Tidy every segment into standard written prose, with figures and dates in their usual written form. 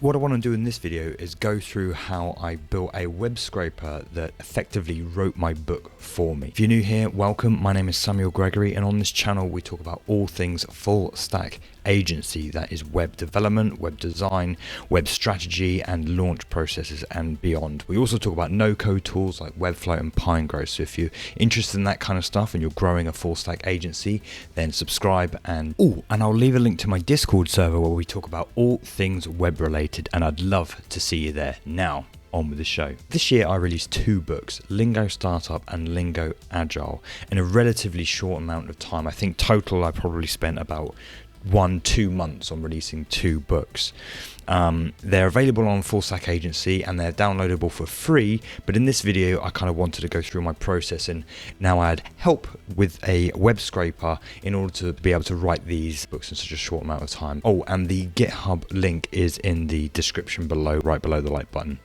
What I want to do in this video is go through how I built a web scraper that effectively wrote my book for me. If you're new here, welcome. My name is Samuel Gregory, and on this channel we talk about all things full stack agency, that is web development, web design, web strategy and launch processes and beyond. We also talk about no-code tools like Webflow and Pinegrow. So if you're interested in that kind of stuff and you're growing a full stack agency, then subscribe. And I'll leave a link to my Discord server where we talk about all things web related, and I'd love to see you there. Now on with the show. This year I released two books, Lingo Startup and Lingo Agile, in a relatively short amount of time. I think total I probably spent about 1-2 months on releasing two books. They're available on Full Stack Agency and they're downloadable for free, but in this video I kind of wanted to go through my process and now I had help with a web scraper in order to be able to write these books in such a short amount of time. And the GitHub link is in the description below, right below the like button.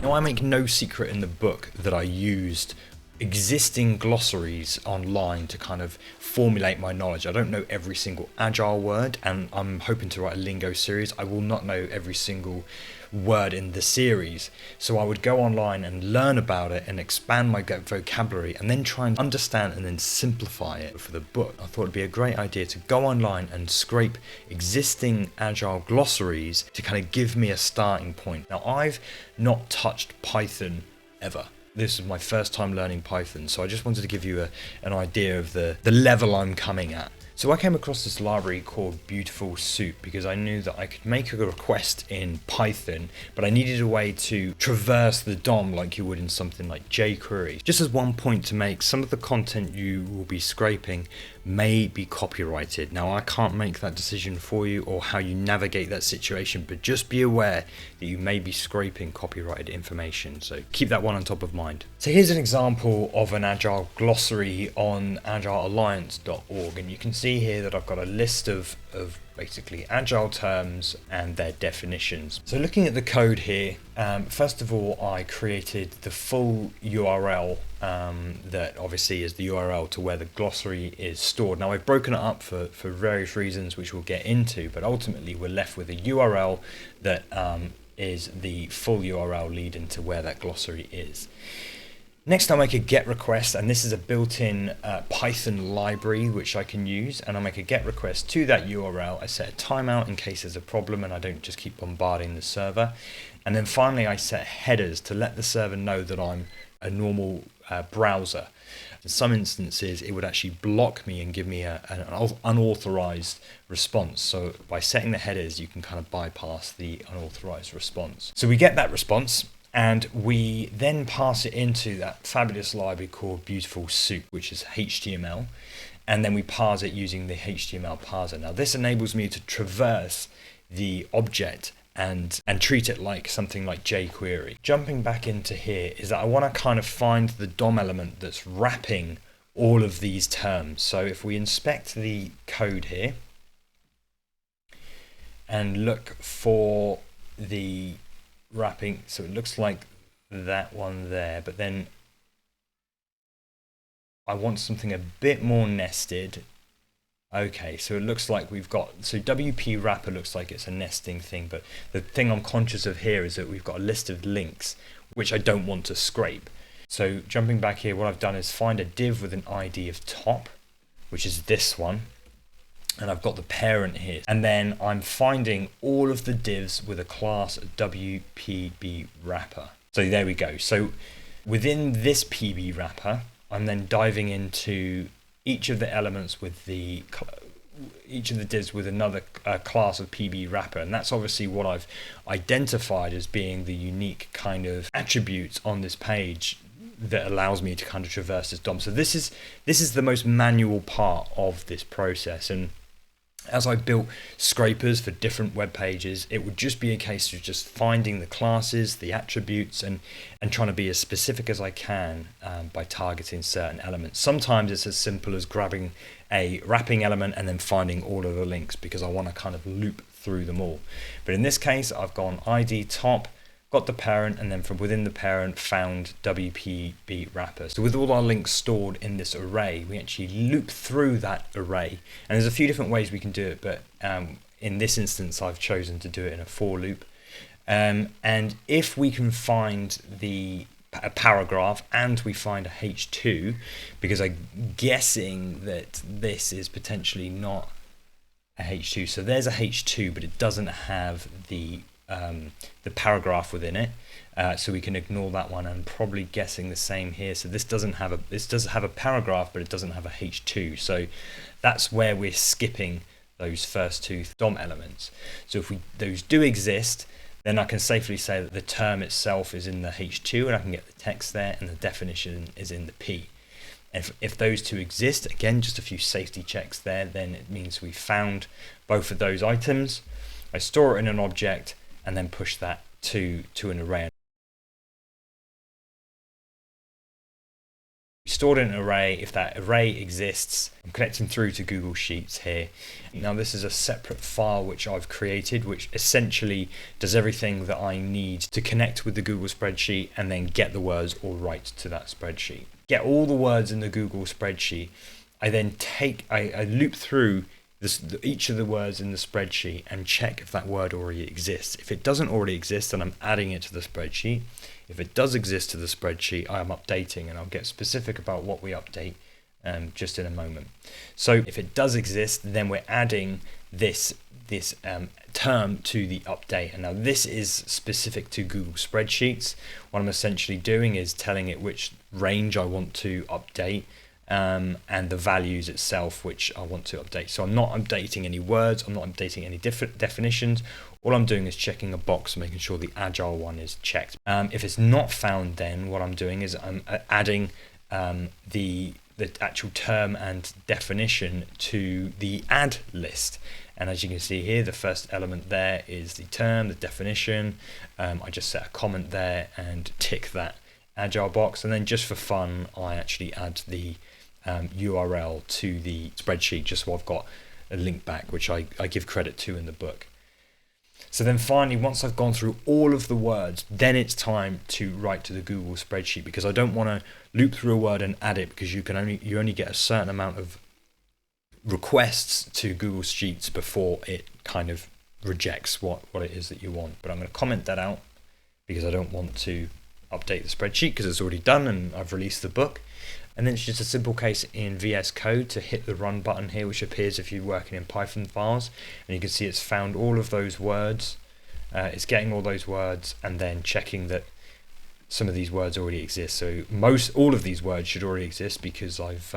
Now, I make no secret in the book that I used existing glossaries online to kind of formulate my knowledge. I don't know every single agile word, and I'm hoping to write a lingo series. I will not know every single word in the series, so I would go online and learn about it and expand my vocabulary and then try and understand and then simplify it for the book. I thought it'd be a great idea to go online and scrape existing agile glossaries to kind of give me a starting point. Now, I've not touched Python ever. This is my first time learning Python, so I just wanted to give you an idea of the level I'm coming at. So I came across this library called Beautiful Soup because I knew that I could make a request in Python, but I needed a way to traverse the DOM like you would in something like jQuery. Just as one point to make, some of the content you will be scraping may be copyrighted. Now, I can't make that decision for you or how you navigate that situation, but just be aware that you may be scraping copyrighted information, so keep that one on top of mind. So here's an example of an agile glossary on agilealliance.org, and you can see here that I've got a list of basically agile terms and their definitions. So looking at the code here, first of all I created the full URL that obviously is the URL to where the glossary is stored. Now, I've broken it up for various reasons which we'll get into, but ultimately we're left with a URL that is the full URL leading to where that glossary is. Next, I'll make a GET request, and this is a built-in Python library which I can use, and I'll make a GET request to that URL. I set a timeout in case there's a problem and I don't just keep bombarding the server. And then finally I set headers to let the server know that I'm a normal browser. In some instances it would actually block me and give me an unauthorized response. So by setting the headers you can kind of bypass the unauthorized response. So we get that response, and we then pass it into that fabulous library called Beautiful Soup, which is HTML, and then we parse it using the HTML parser. Now, this enables me to traverse the object and treat it like something like jQuery. Jumping back into here is that I want to kind of find the DOM element that's wrapping all of these terms. So if we inspect the code here and look for the wrapping, so it looks like that one there, but then I want something a bit more nested. Okay, so it looks like we've got, so WP wrapper looks like it's a nesting thing, but the thing I'm conscious of here is that we've got a list of links which I don't want to scrape. So jumping back here, what I've done is find a div with an ID of top, which is this one, and I've got the parent here, and then I'm finding all of the divs with a class WPB wrapper. So there we go. So within this PB wrapper, I'm then diving into each of the elements with each of the divs with another class of PB wrapper, and that's obviously what I've identified as being the unique kind of attributes on this page that allows me to kind of traverse this DOM. So this is the most manual part of this process, and as I built scrapers for different web pages, it would just be a case of just finding the classes, the attributes, and trying to be as specific as I can by targeting certain elements. Sometimes it's as simple as grabbing a wrapping element and then finding all of the links because I want to kind of loop through them all. But in this case, I've gone ID top, got the parent, and then from within the parent found WPB wrapper. So with all our links stored in this array, we actually loop through that array. And there's a few different ways we can do it, but in this instance, I've chosen to do it in a for loop. And if we can find a paragraph and we find a H2, because I'm guessing that this is potentially not a H2. So there's a H2, but it doesn't have the paragraph within it. So we can ignore that one. I'm probably guessing the same here. So this does have a paragraph, but it doesn't have a H2. So that's where we're skipping those first two DOM elements. So if those do exist, then I can safely say that the term itself is in the H2 and I can get the text there, and the definition is in the P. If those two exist, again, just a few safety checks there, then it means we found both of those items. I store it in an object and then push that to an array. Stored in an array. If that array exists, I'm connecting through to Google Sheets here. Now this is a separate file which I've created, which essentially does everything that I need to connect with the Google spreadsheet and then get the words all right to that spreadsheet. Get all the words in the Google spreadsheet. I then I loop through each of the words in the spreadsheet and check if that word already exists. If it doesn't already exist, then I'm adding it to the spreadsheet. If it does exist to the spreadsheet, I am updating, and I'll get specific about what we update just in a moment. So if it does exist, then we're adding this term to the update. And now this is specific to Google Spreadsheets. What I'm essentially doing is telling it which range I want to update, and the values itself which I want to update. So I'm not updating any words, I'm not updating any different definitions. All I'm doing is checking a box, making sure the agile one is checked. If it's not found, then what I'm doing is I'm adding the actual term and definition to the add list. And as you can see here, the first element there is the term, the definition. I just set a comment there and tick that agile box. And then just for fun, I actually add the URL to the spreadsheet, just so I've got a link back, which I give credit to in the book. So then finally, once I've gone through all of the words, then it's time to write to the Google spreadsheet, because I don't want to loop through a word and add it, because you only get a certain amount of requests to Google Sheets before it kind of rejects what it is that you want. But I'm going to comment that out because I don't want to update the spreadsheet because it's already done and I've released the book. And then it's just a simple case in VS Code to hit the run button here, which appears if you're working in Python files. And you can see it's found all of those words. It's getting all those words and then checking that some of these words already exist. So all of these words should already exist because I've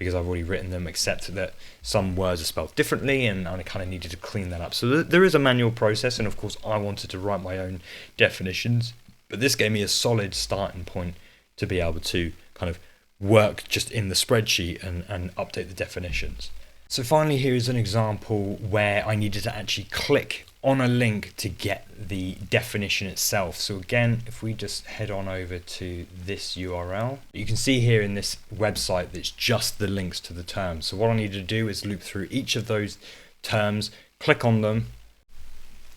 already written them, except that some words are spelled differently, and I kind of needed to clean that up. So there is a manual process, and of course I wanted to write my own definitions, but this gave me a solid starting point to be able to kind of work just in the spreadsheet and update the definitions. So finally, here is an example where I needed to actually click on a link to get the definition itself. So again, if we just head on over to this URL, you can see here in this website that's just the links to the terms. So what I need to do is loop through each of those terms, click on them,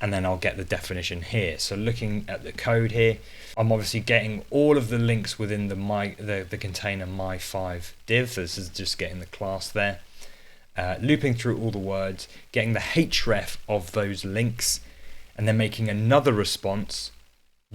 and then I'll get the definition here. So looking at the code here, I'm obviously getting all of the links within the container my5 div. This is just getting the class there. Looping through all the words, getting the href of those links, and then making another response,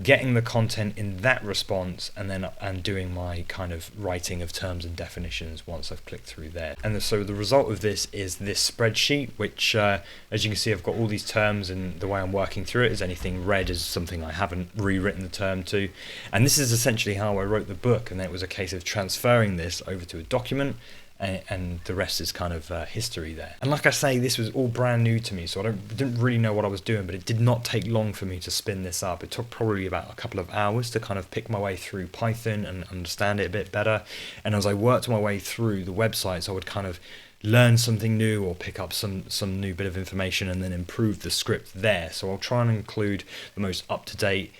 getting the content in that response, and then doing my kind of writing of terms and definitions once I've clicked through there. And so the result of this is this spreadsheet, which as you can see, I've got all these terms, and the way I'm working through it is anything red is something I haven't rewritten the term to. And this is essentially how I wrote the book, and then it was a case of transferring this over to a document, and the rest is kind of history there. And like I say, this was all brand new to me, so I didn't really know what I was doing, but it did not take long for me to spin this up. It took probably about a couple of hours to kind of pick my way through Python and understand it a bit better. And as I worked my way through the websites, I would kind of learn something new or pick up some new bit of information and then improve the script there. So I'll try and include the most up-to-date,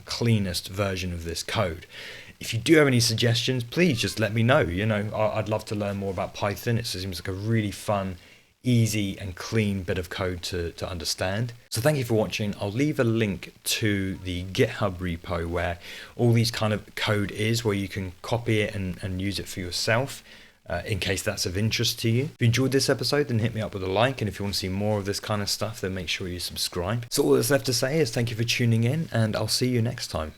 cleanest version of this code. If you do have any suggestions, please just let me know. You know, I'd love to learn more about Python. It seems like a really fun, easy and clean bit of code to understand. So thank you for watching. I'll leave a link to the GitHub repo where all these kind of code is, where you can copy it and use it for yourself. in case that's of interest to you. If you enjoyed this episode, then hit me up with a like, and if you want to see more of this kind of stuff, then make sure you subscribe. So all that's left to say is thank you for tuning in, and I'll see you next time.